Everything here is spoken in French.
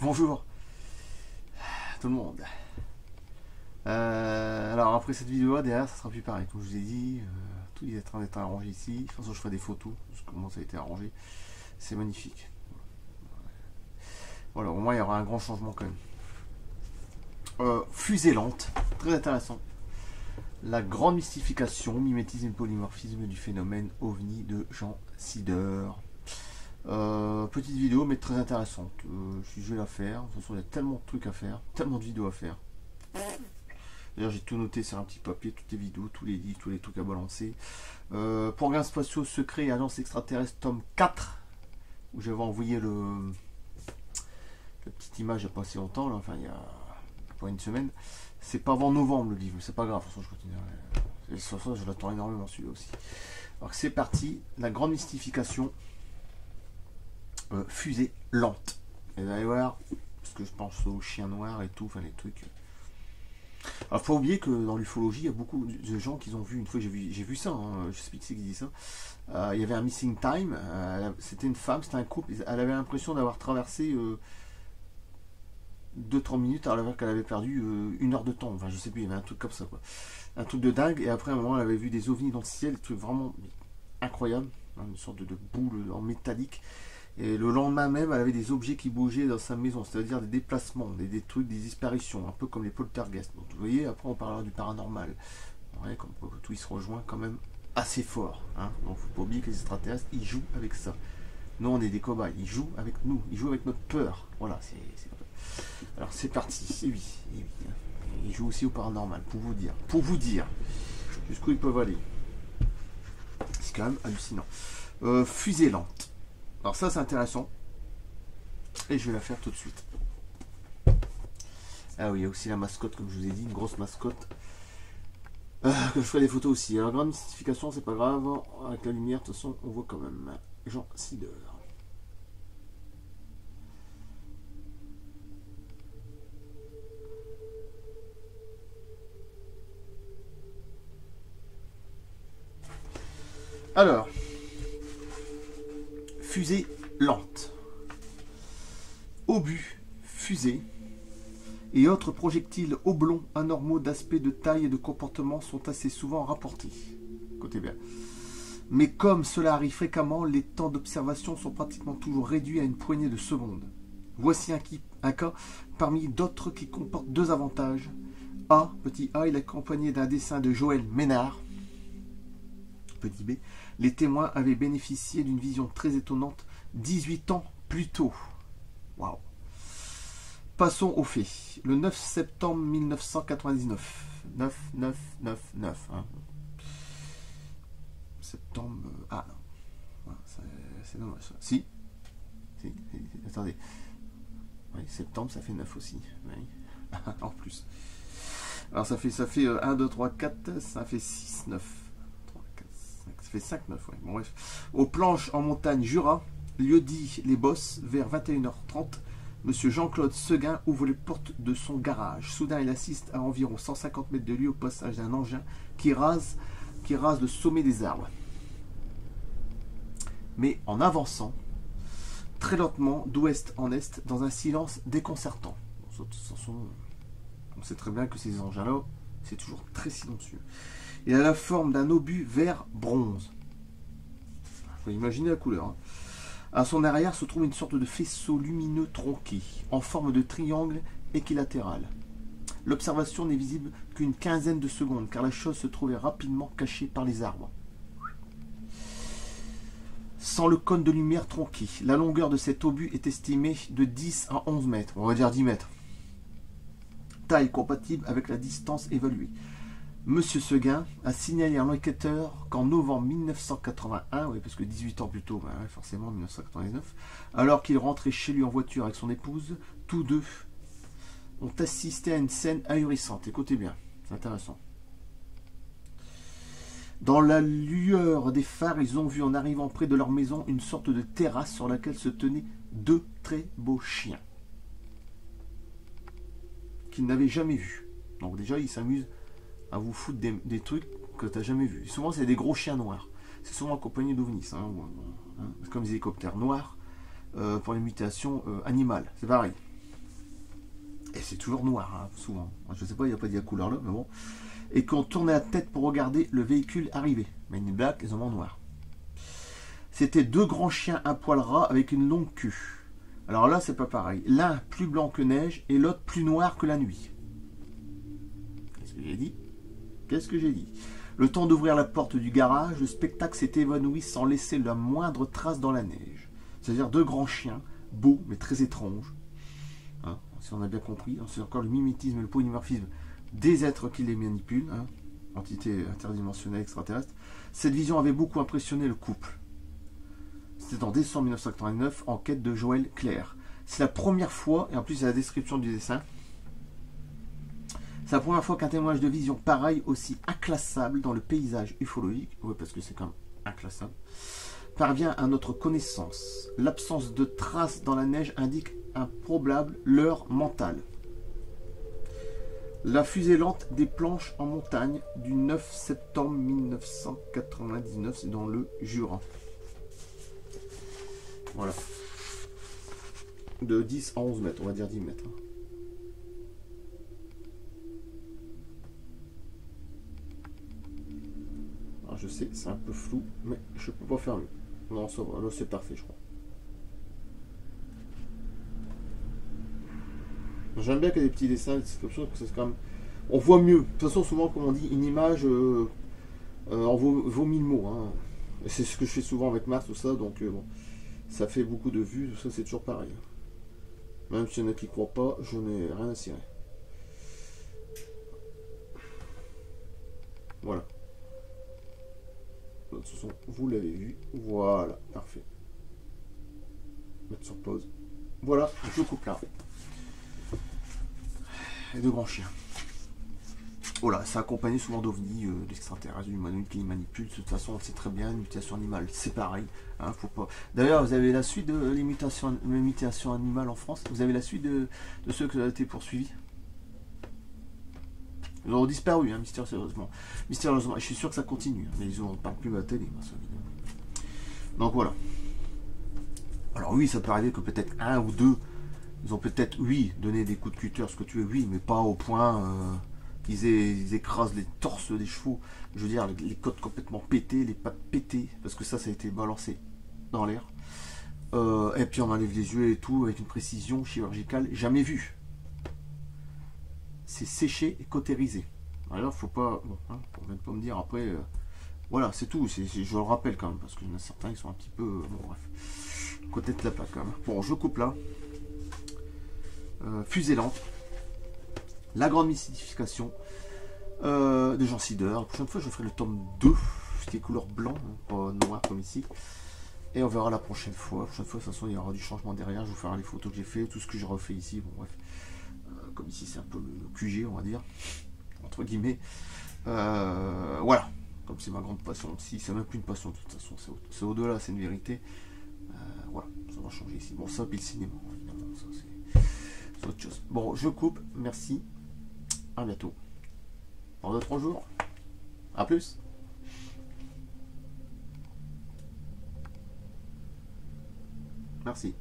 Bonjour tout le monde. Alors après cette vidéo derrière ça sera plus pareil. Comme je vous ai dit, tout est en train d'être arrangé ici. De toute façon je ferai des photos de comment ça a été arrangé. C'est magnifique. Voilà, au moins il y aura un grand changement quand même. Fusée lente, très intéressant. La grande mystification, mimétisme et polymorphisme du phénomène OVNI de Jean Sider. Petite vidéo mais très intéressante. Je vais la faire. De toute façon il y a tellement de trucs à faire, tellement de vidéos à faire. D'ailleurs j'ai tout noté sur un petit papier, toutes les vidéos, tous les livres, tous les trucs à balancer. Programmes spatiaux secrets et agence extraterrestre tome 4, où j'avais envoyé la petite image il n'y a pas si longtemps, là, enfin il y a pas une semaine. C'est pas avant novembre le livre, mais c'est pas grave, de toute façon je continuerai. De toute façon je l'attends énormément celui-là aussi. Alors c'est parti, la grande mystification. Fusée lente. Et vous allez voir, parce que je pense aux chiens noirs et tout, enfin les trucs. Alors faut oublier que dans l'ufologie, il y a beaucoup de gens qui ont vu, une fois j'ai vu ça, hein, je sais plus qui c'est qui dit ça. Il y avait un missing time, c'était une femme, c'était un couple, elle avait l'impression d'avoir traversé 2-3 minutes alors qu'elle avait perdu 1 heure de temps. Enfin je sais plus, il y avait un truc comme ça quoi. Un truc de dingue, et après à un moment elle avait vu des ovnis dans le ciel, des trucs vraiment incroyables, hein, une sorte de boule en métallique. Et le lendemain même, elle avait des objets qui bougeaient dans sa maison, c'est-à-dire des déplacements, des trucs, des disparitions, un peu comme les poltergeists. Donc, vous voyez, après on parlera du paranormal. Ouais, comme tout il se rejoint quand même assez fort. Hein. Donc faut pas oublier que les extraterrestres, ils jouent avec ça. Nous, on est des cobayes, ils jouent avec nous, ils jouent avec notre peur. Voilà, c'est... Alors c'est parti, et oui, et oui. Ils jouent aussi au paranormal, pour vous dire jusqu'où ils peuvent aller. C'est quand même hallucinant. Fusée lente. Alors ça c'est intéressant. Et je vais la faire tout de suite. Ah oui, il y a aussi la mascotte, comme je vous ai dit, une grosse mascotte. Que je ferai des photos aussi. Alors grande mystification, c'est pas grave. Avec la lumière, de toute façon, on voit quand même Jean Sider. Alors, fusée lente. Obus, fusée et autres projectiles oblongs anormaux d'aspect, de taille et de comportement sont assez souvent rapportés. Écoutez bien. Mais comme cela arrive fréquemment, les temps d'observation sont pratiquement toujours réduits à une poignée de secondes. Voici un cas parmi d'autres qui comporte deux avantages. A, petit a, il est accompagné d'un dessin de Joël Ménard. Petit b, les témoins avaient bénéficié d'une vision très étonnante 18 ans plus tôt. Waouh. Passons aux faits. Le 9 septembre 1999. 9. Hein. Septembre. Ah non. C'est dommage ça. Si. Attendez. Oui, septembre, ça fait 9 aussi. Oui. En plus. Alors ça fait 1, 2, 3, 4. Ça fait 6, 9. 3, 4, 5. Ça fait 5, 9. Ouais. Bon, bref. Aux planches en montagne Jura, lieu dit Les Bosses, vers 21h30. Monsieur Jean-Claude Seguin ouvre les portes de son garage. Soudain, il assiste à environ 150 mètres de lui au passage d'un engin qui rase le sommet des arbres. Mais en avançant, très lentement, d'ouest en est, dans un silence déconcertant. On sait très bien que ces engins-là, c'est toujours très silencieux. Il a la forme d'un obus vert bronze. Il faut imaginer la couleur. Hein. À son arrière se trouve une sorte de faisceau lumineux tronqué, en forme de triangle équilatéral. L'observation n'est visible qu'une quinzaine de secondes, car la chose se trouvait rapidement cachée par les arbres. Sans le cône de lumière tronqué, la longueur de cet obus est estimée de 10 à 11 mètres, on va dire 10 mètres. Taille compatible avec la distance évaluée. Monsieur Seguin a signalé à l'enquêteur qu'en novembre 1981, oui, parce que 18 ans plus tôt, ben, forcément 1999, alors qu'il rentrait chez lui en voiture avec son épouse, tous deux ont assisté à une scène ahurissante. Écoutez bien, c'est intéressant. Dans la lueur des phares, ils ont vu en arrivant près de leur maison une sorte de terrasse sur laquelle se tenaient deux très beaux chiens qu'ils n'avaient jamais vus. Donc déjà, ils s'amusent à vous foutre des trucs que tu n'as jamais vus. Et souvent, c'est des gros chiens noirs. C'est souvent accompagné d'ovnis. Hein, comme des hélicoptères noirs pour les mutations animales. C'est pareil. Et c'est toujours noir, hein, souvent. Je sais pas, il n'y a pas dit la couleur là, mais bon. Et qu'on tournait la tête pour regarder le véhicule arriver. Men in Black, ils ont en noir. C'était deux grands chiens à poil ras avec une longue queue. Alors là, c'est pas pareil. L'un plus blanc que neige et l'autre plus noir que la nuit. Qu'est-ce que j'ai dit? Qu'est-ce que j'ai dit? Le temps d'ouvrir la porte du garage, le spectacle s'est évanoui sans laisser la moindre trace dans la neige. C'est-à-dire deux grands chiens, beaux mais très étranges. Hein, si on a bien compris, c'est encore le mimétisme et le polymorphisme des êtres qui les manipulent, hein, entités interdimensionnelles extraterrestres. Cette vision avait beaucoup impressionné le couple. C'était en décembre 1989, en quête de Joël Clair. C'est la première fois, et en plus c'est la description du dessin, c'est la première fois qu'un témoignage de vision pareil, aussi inclassable dans le paysage ufologique, oui parce que c'est quand même inclassable, parvient à notre connaissance. L'absence de traces dans la neige indique un probable leurre mental. La fusée lente des planches en montagne du 9 septembre 1999, c'est dans le Jura. Voilà. De 10 à 11 mètres, on va dire 10 mètres. Alors je sais, c'est un peu flou, mais je peux pas faire mieux. Non, ça va, là c'est parfait, je crois. J'aime bien qu'il y ait des petits dessins, c'est comme ça que c'est quand même. On voit mieux. De toute façon, souvent, comme on dit, une image en vaut 1000 mots. Hein. Et c'est ce que je fais souvent avec Mars, tout ça, donc bon. Ça fait beaucoup de vues, tout ça, c'est toujours pareil. Même s'il y en a qui ne croient pas, je n'ai rien à cirer. Voilà. De toute façon, vous l'avez vu. Voilà, parfait. Mettre sur pause. Voilà, je coupe là. Et de grands chiens. Voilà, c'est accompagné souvent d'ovnis, d'extraterrestres, d'humanoïdes qui les manipulent. De toute façon, on sait très bien, une mutation animale, c'est pareil. Hein, faut pas... D'ailleurs, vous avez la suite de l'imitation animale en France. Vous avez la suite de ceux qui ont été poursuivis. Ils ont disparu, hein, mystérieusement. Mystérieusement. Et je suis sûr que ça continue. Mais ils n'en parlent plus à la télé. Donc voilà. Alors oui, ça peut arriver que peut-être un ou deux, ils ont peut-être, oui, donné des coups de cutter, ce que tu veux, oui, mais pas au point... Ils écrasent les torses des chevaux, je veux dire les côtes complètement pétées, les pattes pétées, parce que ça a été balancé dans l'air. Et puis on enlève les yeux et tout avec une précision chirurgicale jamais vue. C'est séché et cautérisé. Alors faut pas, bon, hein, on vient de pas me dire après, voilà c'est tout, je le rappelle quand même, parce qu'il y en a certains qui sont un petit peu, bon bref, côté de la plaque quand même. Bon, je coupe là. Fusée lente. La grande mystification de Jean Sider. La prochaine fois, je ferai le tome 2, qui est couleur blanc, hein, pas noir comme ici. Et on verra la prochaine fois. La prochaine fois, de toute façon, il y aura du changement derrière. Je vous ferai les photos que j'ai fait, tout ce que j'ai refait ici. Bon, bref. Comme ici, c'est un peu le QG, on va dire, entre guillemets. Voilà. Comme c'est ma grande passion. Si, c'est même plus une passion, de toute façon. C'est au-delà, c'est une vérité. Voilà, ça va changer ici. Bon, ça, puis le cinéma, évidemment. Ça, c'est autre chose. Bon, je coupe. Merci. À bientôt. Dans 2-3 jours. A plus. Merci.